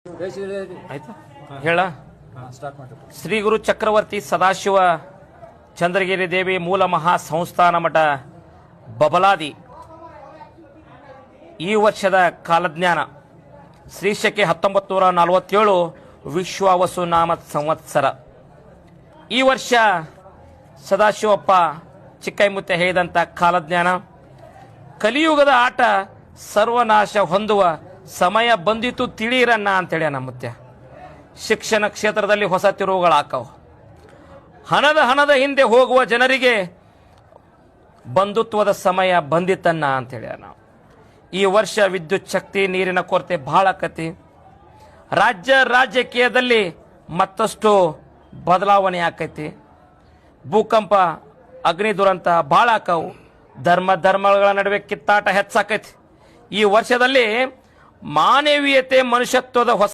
ಆಯ್ತಾ ಹೇಳ ಶ್ರೀ ಗುರು ಚಕ್ರವರ್ತಿ ಸದಾಶಿವ ಚಂದ್ರಗಿರಿ ದೇವಿ ಮೂಲ ಮಹಾ ಸಂಸ್ಥಾನ ಮಠ ಬಬಲಾದಿ ಈ ವರ್ಷದ ಕಾಲಜ್ಞಾನ ಶ್ರೀಶಕೆ 1947 ವಿಶ್ವಾವಸು ನಾಮ ಸಂವತ್ಸರ. ಈ ವರ್ಷ ಸದಾಶಿವಪ್ಪ ಚಿಕ್ಕೈಮುತ್ತೆ ಹೇಳಿದಂಥ ಕಾಲಜ್ಞಾನ ಕಲಿಯುಗದ ಆಟ ಸರ್ವನಾಶ ಹೊಂದುವ ಸಮಯ ಬಂದಿತು ತಿಳಿಯಿರನ್ನ ಅಂತೇಳಿ ನಮ್ಮತ್ತೆ. ಶಿಕ್ಷಣ ಕ್ಷೇತ್ರದಲ್ಲಿ ಹೊಸ ತಿರುವುಗಳಾಕವು. ಹಣದ ಹಿಂದೆ ಹೋಗುವ ಜನರಿಗೆ ಬಂಧುತ್ವದ ಸಮಯ ಬಂದಿತ್ತನ್ನ ಅಂತೇಳಿ ನಾವು. ಈ ವರ್ಷ ವಿದ್ಯುತ್ ಶಕ್ತಿ ನೀರಿನ ಕೊರತೆ ಬಹಳ ಆಕತಿ. ರಾಜಕೀಯದಲ್ಲಿ ಮತ್ತಷ್ಟು ಬದಲಾವಣೆ ಆಕೈತಿ. ಭೂಕಂಪ ಅಗ್ನಿ ದುರಂತ ಬಹಳ ಆಕವು. ಧರ್ಮಗಳ ನಡುವೆ ಕಿತ್ತಾಟ ಹೆಚ್ಚಾಕೈತಿ. ಈ ವರ್ಷದಲ್ಲಿ ಮಾನವೀಯತೆ ಮನುಷ್ಯತ್ವದ ಹೊಸ